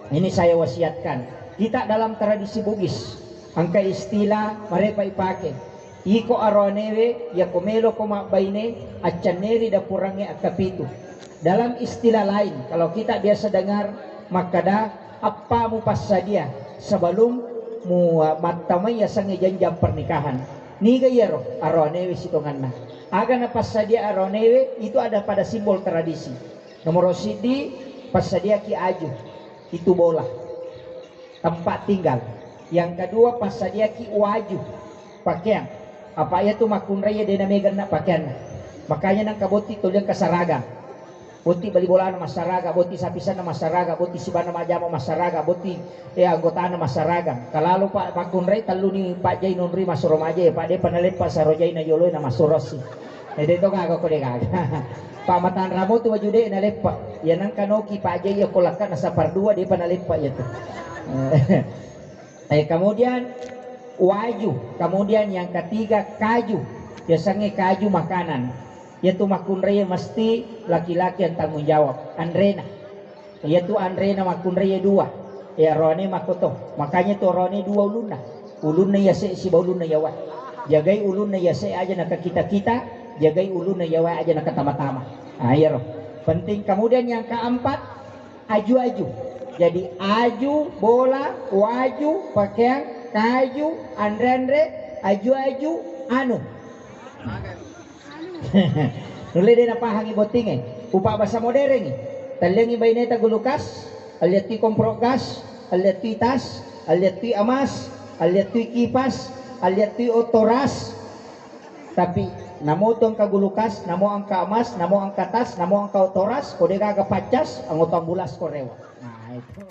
Ini saya wasiatkan. Kita dalam tradisi Bugis, angka istilah mereka ipakai. Iko aronewe ya komelo koma baine acaneri da purangi akapitu. Dalam istilah lain, kalau kita biasa dengar makada apa mu pasadia sebelum mu matamay ya sangi janjang pernikahan. Ni gayero aronewe sitonganna. Aga na pasadia aronewe itu ada pada simbol tradisi. Nomor sidi pasadia ki aju itu bola tempat tinggal. Yang kedua pasadia ki waju pakaian. Apa ya tuh makun raya dena megan nak pakaian. Makanya nang kaboti tuliang kasaraga. Boti bali bola na masaraga, boti sapisan na masaraga, boti sibana majama masaraga, boti anggota na masaraga. Kalalo pak makun raya talu ni Pak Jai nonri masuro maja Pak de panalit pa sarojay na yoloy na masurosi. Dito nga ako de kaga. Pamatan ramo tu wajude na lepa. Yan ang kanoki Pak Jai ya kolakan na sa pardua di panalipa ya tuh. Kemudian waju, kemudian yang ketiga kaju, biasanya kaju makanan, yaitu makun raya mesti laki-laki yang tanggung jawab, andrena, yaitu andrena makun raya dua, ya rone makoto, makanya tuh rone dua uluna ya si uluna ya wa, jagai uluna ya se aja nak kita, jagai uluna ya wa aja nak tama-tama, ya roh, penting. Kemudian yang keempat aju-aju, jadi aju bola, waju pakaian, kaju, andre, aju, anu. Nuli din napahangi boting upa basa modern talengi baineta gulukas, alyati komprogas, alyati tas, alyati amas, alyati kipas, alyati otoras. Tapi namo tong kagulukas, namo ang kaamas, namo ang katas, namo ang kautoras, kode kaga pacas, ang utang bulas korewa. Nah itu.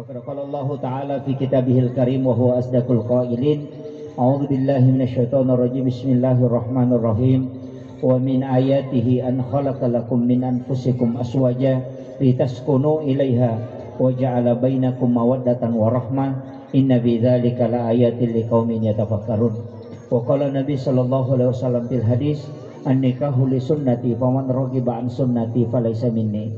Qala Allah Ta'ala fi kitabihil karim wa huwa asdaqul qailin. A'udzu billahi minasyaitonir rajim. Bismillahirrahmanirrahim. Wa min ayatihi an khalaqa lakum min anfusikum aswaja litaskunu ilaiha wa ja'ala bainakum mawaddatan wa rahmah. Inna fi dzalika laayatil liqaumin yatafakkarun. Wa qala Nabi sallallahu alaihi wasallam fil hadis an-nikahu li sunnati faman raghiba an sunnati falaysa minni.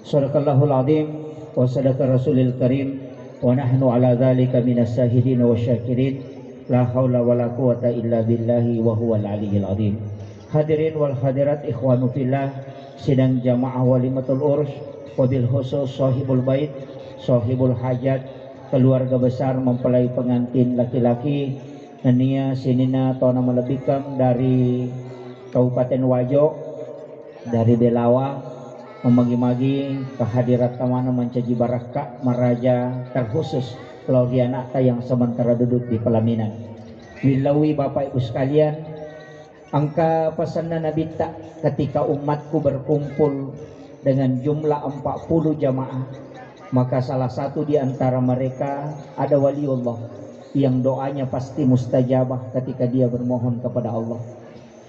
Shadaqallahul azim. Wa sadaqa rasulil karim wa nahnu ala dhalika minas syahidin wa syakirin la haula wa la quwata illa billahi wa huwal aliyyil azim. Hadirin wal hadirat ikhwanu fillah, sidang jamaah walimatul urus wabil khusus sahibul bait, sahibul hajat, keluarga besar mempelai pengantin laki-laki nania sinina tona melebihkan dari Kabupaten Wajo, dari Belawa, memagi-magi kehadirat tamana mencaji baraka meraja terkhusus Laudianata yang sementara duduk di pelaminan. Wilawi Bapak Ibu sekalian, angka pesanan Nabi tak ketika umatku berkumpul dengan jumlah 40 jamaah, maka salah satu di antara mereka ada waliullah yang doanya pasti mustajabah ketika dia bermohon kepada Allah.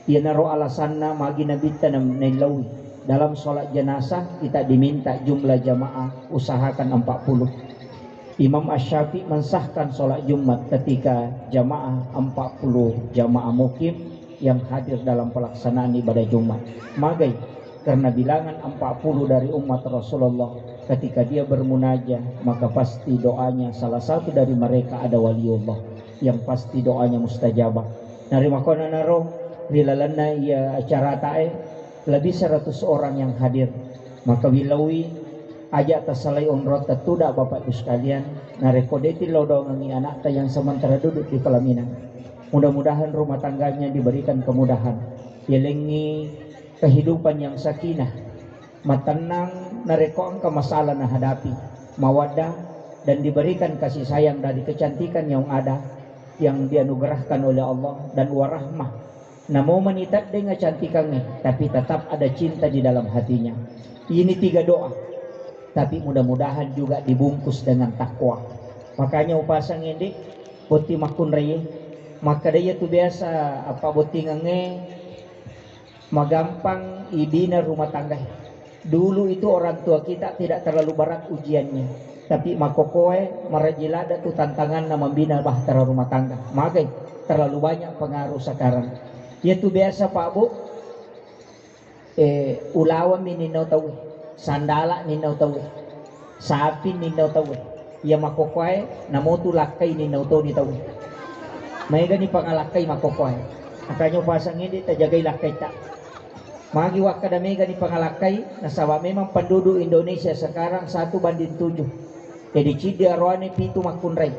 Ia naruh alasanna magi Nabi tanam nailawi. Dalam sholat jenazah kita diminta jumlah jamaah usahakan 40. Imam Asy-Syafi'i mensahkan sholat Jumat ketika jamaah 40 jamaah mukim yang hadir dalam pelaksanaan ibadah Jumat. Magai karena bilangan 40 dari umat Rasulullah ketika dia bermunajah, maka pasti doanya salah satu dari mereka ada waliullah yang pasti doanya mustajabah. Nari makona naro rilalana ia acara tae lebih 100 orang yang hadir, maka wilawi ajak tasalai umrah tetudak Bapak Ibu sekalian narekodeti lodongangi anak yang sementara duduk di pelaminan. Mudah-mudahan rumah tangganya diberikan kemudahan, yelengi kehidupan yang sakinah, matenang nareko angka masalah nah hadapi, mawadah dan diberikan kasih sayang dari kecantikan yang ada yang dianugerahkan oleh Allah dan warahmah. Namo menitat dengan cantikannya, tapi tetap ada cinta di dalam hatinya. Ini 3 doa, tapi mudah-mudahan juga dibungkus dengan takwa. Makanya upasang ini boti makun raya, maka dia tu biasa apa boti ngange magampang ibina rumah tangga. Dulu itu orang tua kita tidak terlalu berat ujiannya, tapi makokoe marajilada tu tantangan na membina bahtera rumah tangga. Magai terlalu banyak pengaruh sekarang. Yaitu biasa Pak Bu, ulawan ninau tahu, sandala ninau tahu, sapi ninau tahu, ya makokoy namotu lakai ninau tahu ni tahu. May gani pangalakay makokoy. Akanyo pasang hindi tajagay lakay ta. Magiwak kadami gani pangalakay nasawa memang penduduk Indonesia sekarang 1:7. Jadi cidi arwane pitu makunray.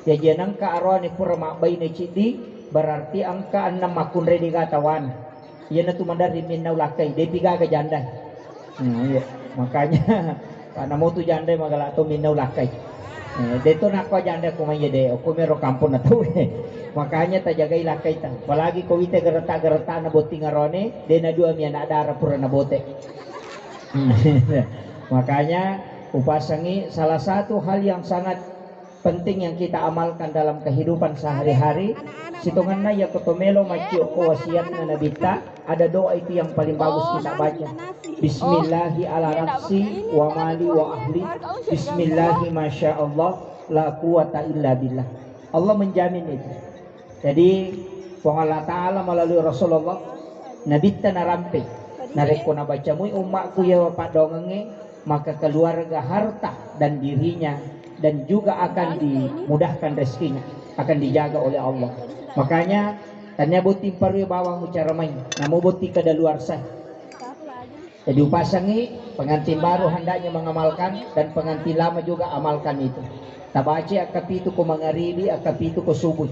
Jadi angka arwane pura makbay na cidi berarti angka 6 makunray di katawan. Yan na tumandar din minaw lakay. Di piga ka janday. Iya. Makanya karena mau tu janday magalato minaw lakay. Dito na ako janday kumanya de. O kumero kampon na to. Makanya tajagay lakay ta. Palagi ko wite garata-garata na boti ngarone. De na dua miya na adara pura na bote. Makanya upasangi salah satu hal yang sangat penting yang kita amalkan dalam kehidupan sehari-hari. Situngan na ya kotomelo macio ko wasiat na nabita. Ada doa itu yang paling bagus kita baca. Bismillahi ala nafsi wa mali wa ahli. Bismillahi masya Allah la quwata illa billah. Allah menjamin itu. Jadi Allah Ta'ala melalui Rasulullah nabita narampe. Nareko na baca mu umakku ya Pak dongenge, maka keluarga, harta dan dirinya dan juga akan dimudahkan rezekinya, akan dijaga oleh Allah. Makanya tanya buti paru bawang cara main, namu buti kadaluarsa. Jadi upasangi pengantin baru hendaknya mengamalkan dan pengantin lama juga amalkan itu. Tabaci akapitu ko mangaribi, akapitu ko subuh.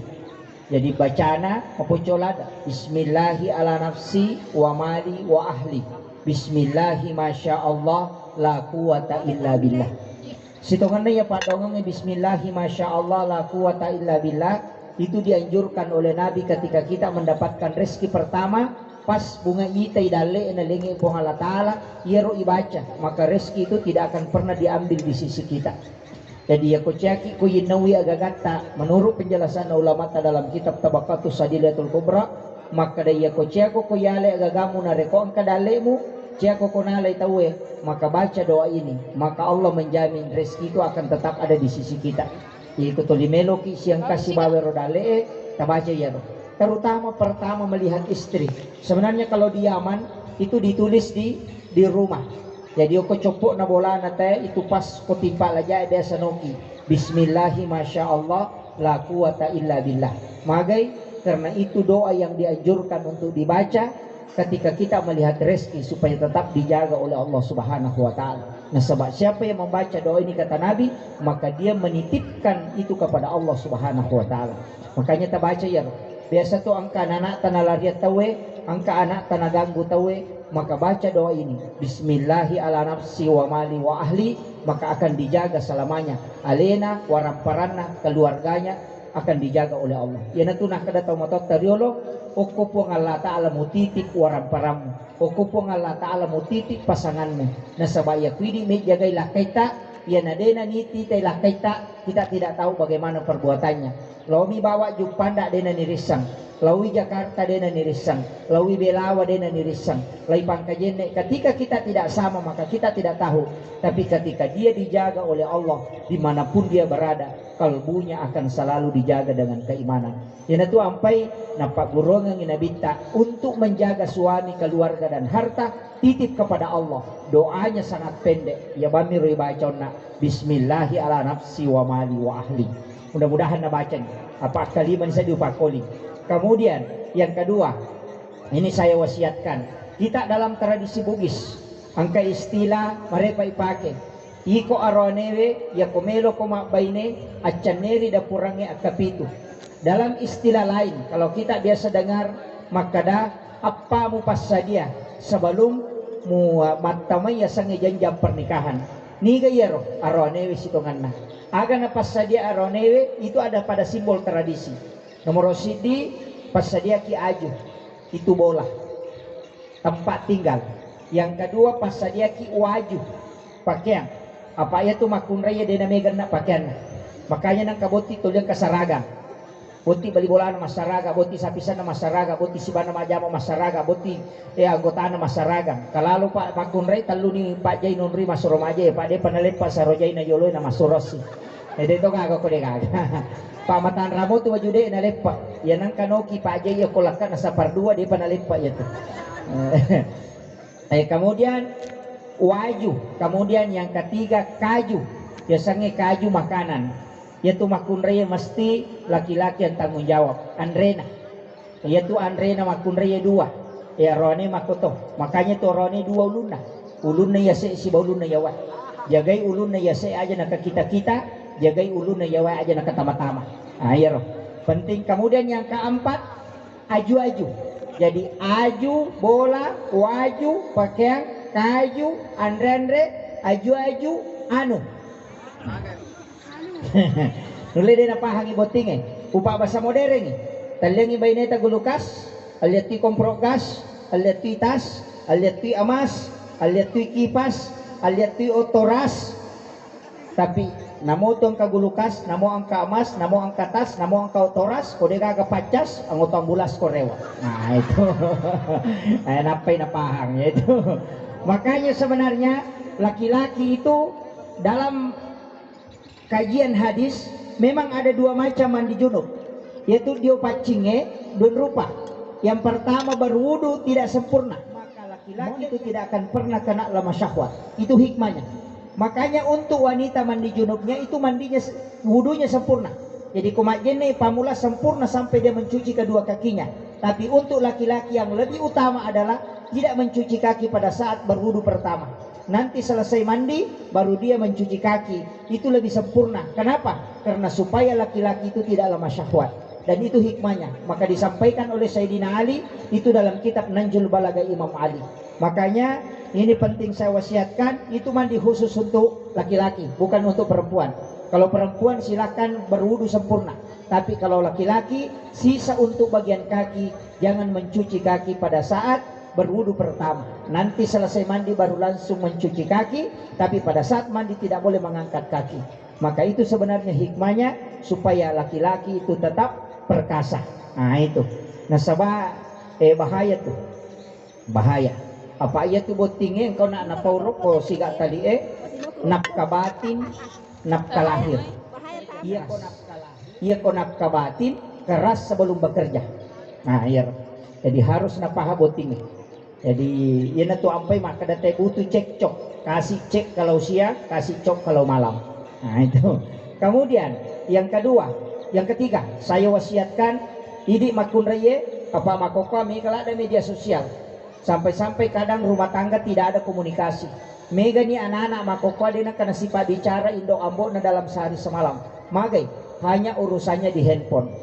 Jadi bacana mapucolada. Bismillahi ala nafsi wa mali wa ahli. Bismillahi masya Allah la quwata illa billah. Sitongan ya Pak dongeng Bismillahi masya Allah la quwata illa billah. Itu dianjurkan oleh Nabi ketika kita mendapatkan rezeki pertama, pas bunga itai dale na lengi ko Allah Ta'ala yero ibaca, maka rezeki itu tidak akan pernah diambil di sisi kita. Jadi ya kocaki ko yinawi agagata menurut penjelasan ulama dalam kitab Tabaqatus Sadilatul Kubra, maka daya kocako ko yale agagamu na reko ang kadalemu ciako ko nalay tawe, maka baca doa ini, maka Allah menjamin rezeki itu akan tetap ada di sisi kita. Yaitu tolimelo ki siyang kasih bawe rodale tabaca ya. Terutama pertama melihat istri. Sebenarnya kalau di Yaman itu ditulis di rumah. Jadi aku copok na bola na teh itu pas ko timpa aja ada sanoki. Bismillahi masya Allah la quwata illa billah. Magai karena itu doa yang dianjurkan untuk dibaca ketika kita melihat rezeki supaya tetap dijaga oleh Allah Subhanahu wa taala. Nah, sebab siapa yang membaca doa ini kata Nabi, maka dia menitipkan itu kepada Allah Subhanahu wa taala. Makanya kita baca ya. Biasa tuh angka anak tanah lariat tawe, angka anak tanah ganggu tawe, maka baca doa ini. Bismillahi ala nafsi wa mali wa ahli, maka akan dijaga selamanya. Alena waramparanna keluarganya akan dijaga oleh Allah. Ya natuna kada tau matot tariolo, okupong Allah Ta'ala mutitik waramparamu. Okupong Allah Ta'ala mutitik pasanganmu. Nasabaya kwidi may jagay lakaita, ya nadena niti tay lakaita, kita tidak tahu bagaimana perbuatannya. Lawi bawa Jupanda dena nirisang, lawi Jakarta dena nirisang, lawi Belawa dena nirisang, lawi Pangkajene. Ketika kita tidak sama maka kita tidak tahu. Tapi ketika dia dijaga oleh Allah dimanapun dia berada, kalbunya akan selalu dijaga dengan keimanan. Yan itu ampai napak gurongang inabita untuk menjaga suami, keluarga dan harta titip kepada Allah. Doanya sangat pendek. Ya bamiru ibacona Bismillahi ala nafsi wa mali wa ahli. Mudah-mudahan nabacanya. Apa kalimat saya diupakoli. Kemudian yang kedua, ini saya wasiatkan. Kita dalam tradisi Bugis, angka istilah mereka ipake. Iko aronewe ya komelo koma baine acaneri da purangi akapitu. Dalam istilah lain, kalau kita biasa dengar makada apa mu pasadia sebelum mu matamay sang janjang pernikahan. Niga yero aronewe sitonganna. Aga na pasadia aronewe itu ada pada simbol tradisi. Nomor sidi pasadia ki aju itu bola tempat tinggal. Yang kedua pasadia ki waju pakaian. Apa ya tu makun raya dena megan na pakaian. Makanya nang kaboti tuliang kasaraga. Boti bali bola na masaraga, boti sapisan na masaraga, boti sibana majama masaraga, boti anggota na masaraga. Kalalo pa makun raya talu ni Pak Jai nunri masurom aja ya Pak de panalit pa sa rojay na yoloy na masurosi. Dito nga ako ko gaga. Pamatan ramo tu wajude na lepa. Yan ang kanoki pa aja ya kolakan nasa pardua di panalepa ya tu. Kemudian waju, kemudian yang ketiga kaju. Biasanya kaju makanan. Yaitu makunraya mesti laki-laki yang tanggung jawab. Andrena. Yaitu Andrena makunraya dua. Ya rone makoto. Makanya tu rone dua uluna. Uluna ya si uluna ya wa. Jagai uluna ya se aja nak kita-kita, jagai uluna ya wa aja nak tama-tama. Ayo. Penting. Kemudian yang keempat aju-aju. Jadi aju bola, waju pakaian, kaju, andre-andre, aju-aju, anu. Nuli din napahangi boting upa bahasa modern talengi baineta gulukas, aliati komprogas, aliati tas, aliati amas, aliati kipas, aliati otoras. Tapi namo tong kagulukas, namo ang kaamas, namo ang katas, namo ang kautoras, kode gaga pacas, ang utang bulas korewa. Nah itu, ay napay napahang itu. Makanya sebenarnya laki-laki itu dalam kajian hadis memang ada dua macam mandi junub, yaitu dia pacinge dan rupa. Yang pertama berwudu tidak sempurna, maka laki-laki itu tidak akan pernah kena lama syahwat. Itu hikmahnya. Makanya untuk wanita mandi junubnya itu mandinya wudunya sempurna. Jadi kumajene pamula sempurna sampai dia mencuci kedua kakinya. Tapi untuk laki-laki yang lebih utama adalah tidak mencuci kaki pada saat berwudu pertama. Nanti selesai mandi baru dia mencuci kaki. Itu lebih sempurna. Kenapa? Karena supaya laki-laki itu tidak lama syahwat. Dan itu hikmahnya. Maka disampaikan oleh Sayyidina Ali itu dalam kitab Nanjul Balaga Imam Ali. Makanya ini penting saya wasiatkan, itu mandi khusus untuk laki-laki, bukan untuk perempuan. Kalau perempuan silakan berwudu sempurna. Tapi kalau laki-laki sisa untuk bagian kaki, jangan mencuci kaki pada saat berwudu pertama. Nanti selesai mandi baru langsung mencuci kaki, tapi pada saat mandi tidak boleh mengangkat kaki. Maka itu sebenarnya hikmahnya supaya laki-laki itu tetap perkasa. Nah itu. Nah sabah bahaya tuh. Bahaya. Apa iya tuh botingnya engkau nak napaurok ko siga tali napka batin, napka lahir. Iya ko napka batin keras sebelum bekerja. Nah iya. Jadi harus napaha botingnya. Jadi iya tuh ampai maka date butuh cekcok. Kasih cek kalau siang, kasih cok kalau malam. Nah itu. Kemudian yang kedua, yang ketiga, saya wasiatkan idi makun reye apa makoko kami kalau ada media sosial. Sampai-sampai kadang rumah tangga tidak ada komunikasi. Mega ni anak-anak makoko dia nak kena sifat bicara indo ambo na dalam sehari semalam. Magai hanya urusannya di handphone.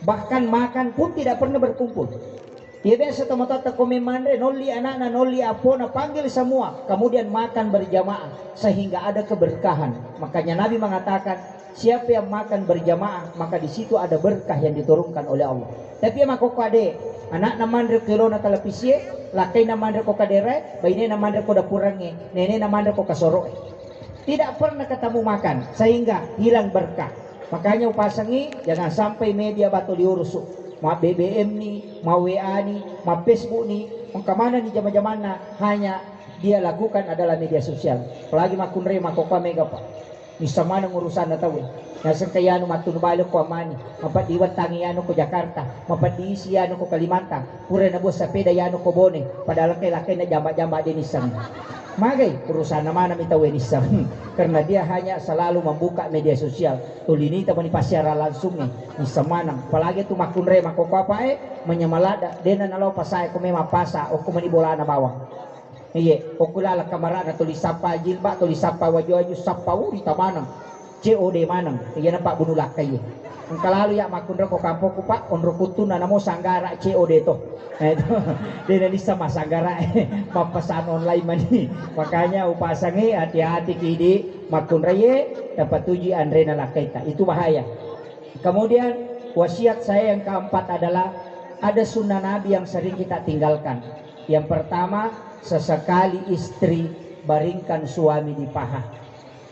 Bahkan makan pun tidak pernah berkumpul. Dia biasa teman-teman komemandre noli anak-anak noli apona panggil semua. Kemudian makan berjamaah sehingga ada keberkahan. Makanya Nabi mengatakan siapa yang makan berjamaah maka di situ ada berkah yang diturunkan oleh Allah. Tapi makoko ade anak namandre kilo na televisi, lakai namandre ko kadere, baine namandre ko dapurange, nene namandre ko kasoro. Tidak pernah ketemu makan sehingga hilang berkah. Makanya upasangi jangan sampai media batu diurus. Ma BBM nih, ma WA nih, ma Facebook nih, mau kemana nih zaman-zamannya hanya dia lakukan adalah media sosial. Apalagi makunre makokwa mega pak. Bisa mana urusan na tahu. Nasa kaya no matulubalo ko amani, mapadiwat tangiyano ko Jakarta, mapadiisi yano ko Kalimantan, pura na bos sa peda yano ko Bone, padahal laki-laki na jamba-jamba din isang. Magay, urusan naman namin tawin isang. Karena dia hanya selalu membuka media sosial. Tulinita mo ni pasyara langsung isang manang. Palagi tu makunre makokapa menyamalada, dena nalaw pasay ko may mapasa o kumanibola na bawang. Iye, o kulala kamara na tulisapa jilba, tulisapa wajo-wajo sapa uri tamanang. COD manang, iyan na pak bunulak kayo. Ang kalalo ya makundra ko kampo ko pak, onro kutu na namo sanggara COD to. Ito, dinalisa masanggara papasan online mani. Makanya upasangi hati-hati kidi makundra ye dapat tuji andre na lakaita. Itu bahaya. Kemudian wasiat saya yang keempat adalah ada sunnah Nabi yang sering kita tinggalkan. Yang pertama, sesekali istri baringkan suami di paha.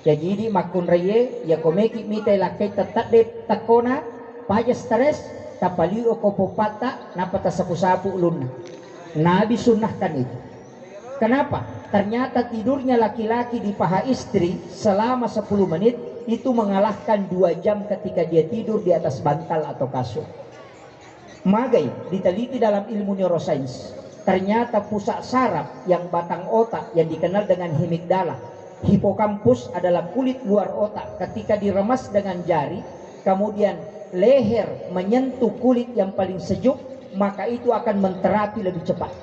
Jadi di makun reye ya komeki mitay lakay tatat de takona paya stres tapaliu ko popata napata sapu-sapu ulun. Nabi sunnahkan itu. Kenapa? Ternyata tidurnya laki-laki di paha istri selama 10 menit itu mengalahkan 2 jam ketika dia tidur di atas bantal atau kasur. Magai diteliti dalam ilmu neuroscience, ternyata pusat saraf yang batang otak yang dikenal dengan hemigdala, hipokampus adalah kulit luar otak. Ketika diremas dengan jari, kemudian leher menyentuh kulit yang paling sejuk, maka itu akan menterapi lebih cepat.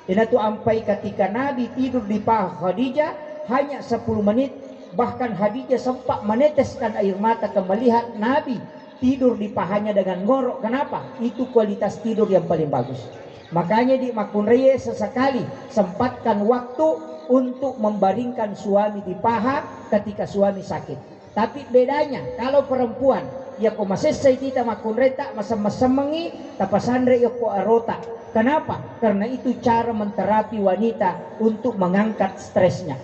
Dan itu sampai ketika Nabi tidur di paha Khadijah hanya 10 menit, bahkan Khadijah sempat meneteskan air mata melihat Nabi tidur di pahanya dengan ngorok. Kenapa? Itu kualitas tidur yang paling bagus. Makanya di Makunreye sesekali sempatkan waktu untuk membaringkan suami di paha ketika suami sakit. Tapi bedanya kalau perempuan ya ko masesay kita makunreta masam-masamangi tapasandre ya ko arota. Kenapa? Karena itu cara menterapi wanita untuk mengangkat stresnya.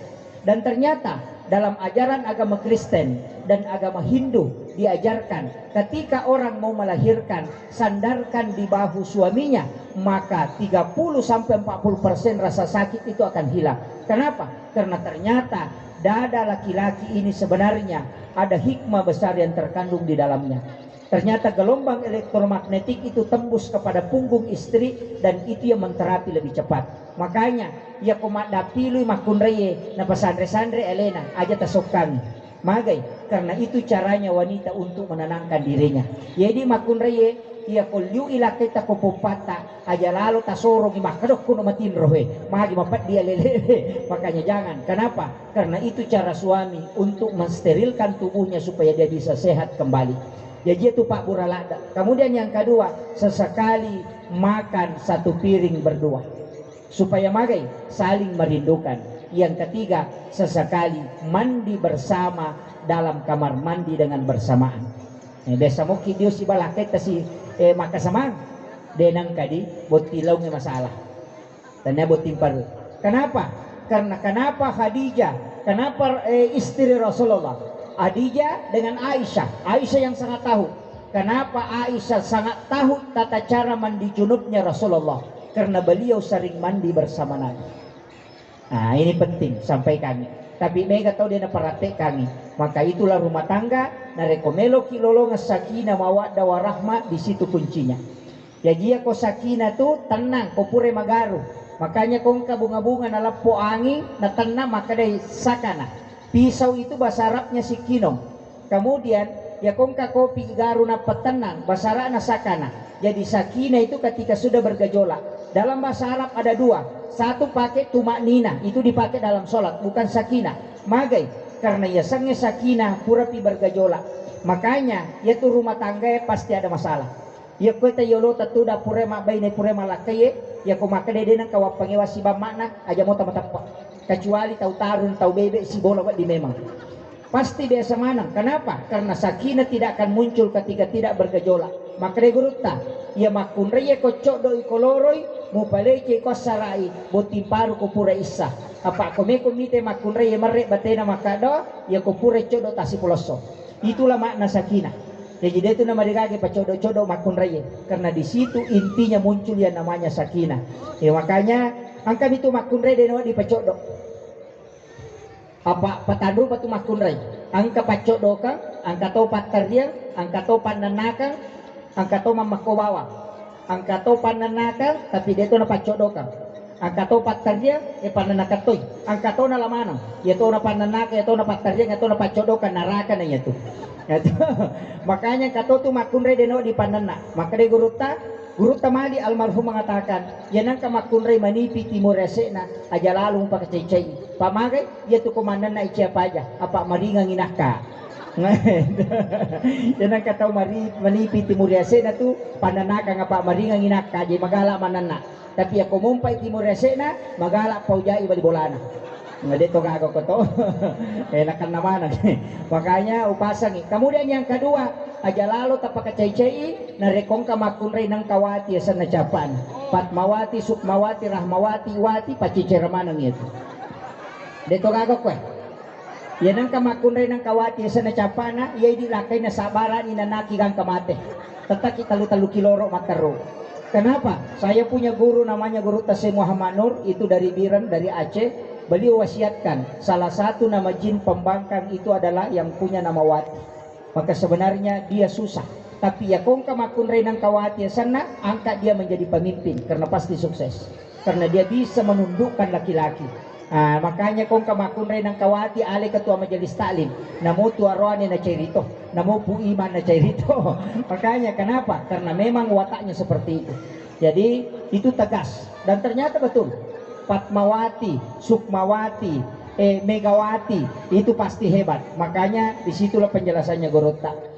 Dan ternyata dalam ajaran agama Kristen dan agama Hindu diajarkan ketika orang mau melahirkan, sandarkan di bahu suaminya, maka 30-40% rasa sakit itu akan hilang. Kenapa? Karena ternyata dada laki-laki ini sebenarnya ada hikmah besar yang terkandung di dalamnya. Ternyata gelombang elektromagnetik itu tembus kepada punggung istri dan itu yang menterapi lebih cepat. Makanya ya komadapilu makunreye na pasandre-sandre Elena aja tasok kami. Magai karena itu caranya wanita untuk menenangkan dirinya. Jadi makunreye ya kolyu ilakita kopopata aja lalu tasoro gimakadok kuno matin rohe. Magi mapat dia lele. Makanya jangan. Kenapa? Karena itu cara suami untuk mensterilkan tubuhnya supaya dia bisa sehat kembali. Jadi itu Pak Buralada. Kemudian yang kedua, sesekali makan satu piring berdua supaya magai saling merindukan. Yang ketiga, sesekali mandi bersama dalam kamar mandi dengan bersamaan. Desa mo kidio si balakit si makasamang denang kadi botilaw ng masalah. Tanya botimpar. Kenapa? Karena kenapa Khadijah? Kenapa istri Rasulullah? Khadijah dengan Aisyah. Aisyah yang sangat tahu. Kenapa Aisyah sangat tahu tata cara mandi junubnya Rasulullah? Karena beliau sering mandi bersama Nabi. Nah ini penting sampai kami. Tapi mereka tahu dia naparate kami. Maka itulah rumah tangga na rekomelo kilolo nga sakina mawadda warahma, di situ kuncinya. Jadi ako sakina tu tenang, ko pure magaru. Makanya kung kabunga-bunga na lapo angin na tenang maka day sakana. Pisau itu bahasa Arabnya si kinong. Kemudian ya kung kakopi garu na petenang bahasa Arab na sakana. Jadi sakina itu ketika sudah bergejolak. Dalam bahasa Arab ada 2. Satu pakai tumak nina, itu dipakai dalam sholat, bukan sakina. Magai karena ya sangnya sakina pura pi bergejolak. Makanya ya tu rumah tangga ya pasti ada masalah. Ya ko tayolo tatuda purema baine purema lakaye ya ko makade nang kawap pangewa si bamana aja mo tamatapa. Kecuali tahu tarun tahu bebek si bola di memang pasti biasa manang. Kenapa? Karena sakinah tidak akan muncul ketika tidak bergejolak. Maka regurutta ya makunreye ko codo ikoloroi mo paleke ko sarai botimparu ko pura isa apa ko me komite makunreye marre batena makado ya ko pura codo tasipuloso. Itulah makna sakinah. Jadi dia itu nama digage pacodo-codo makunreye karena di situ intinya muncul yang namanya sakinah. Ya makanya angka itu makunreye deno di pacodo. Apa patandru patu makunreye. Angka pacodo kang, angka to patardiang, angka to pananakan, angka to mamakobawa. Angka to pananakan tapi dia itu na pacodo kang. Angka to patardiang pananakatoy. Angka to na lamanang. Ya to na pananaka, ya to na patardiang, ya to na pacodo kan narakan na itu. Makanya kato tu makunrey deno di panana. Maka de guruta mali almarhum mengatakan, yanang ka makunrey manipi timur resena aja lalu pakacay-cay. Pamagay ya tu komandan na icia paja apa maringang inaka. Yanang kataw manipi timur resena tu pananaka nga pa maringang inaka jadi magala manana. Tapi ako mumpay timur resena magala paujai bali bolana. Nggak dito gago ko to. Enakan naman. Makanya upasang. Kemudian yang kedua, aja lalu tapakacay-cay na rekong kamakunray ng kawati sa najapan. Patmawati, sukmawati, rahmawati, wati, pachiciramanang ito. Dito gago ko. Yan ang kamakunray ng kawati sa najapan, iyay dilakay na sabaran inanaki kang kamate. Tataki talu-talu kiloro mataro. Kenapa? Saya punya guru namanya Guru Tasih Muhammad Nur, itu dari Biren, dari Aceh. beliau wasiatkan salah satu nama jin pembangkang itu adalah yang punya nama Wati. Maka sebenarnya dia susah, tapi ya kong kamakun renang kawati sana, angkat dia menjadi pemimpin karena pasti sukses, karena dia bisa menundukkan laki-laki. Makanya kong kamakun renang kawati ale ketua majelis taklim, namo tuaroane na cerito, namo pu iman na cerito. Makanya kenapa? Karena memang wataknya seperti itu. Jadi itu tegas dan ternyata betul. Fatmawati, Sukmawati, Megawati itu pasti hebat. Makanya disitulah penjelasannya Gorota.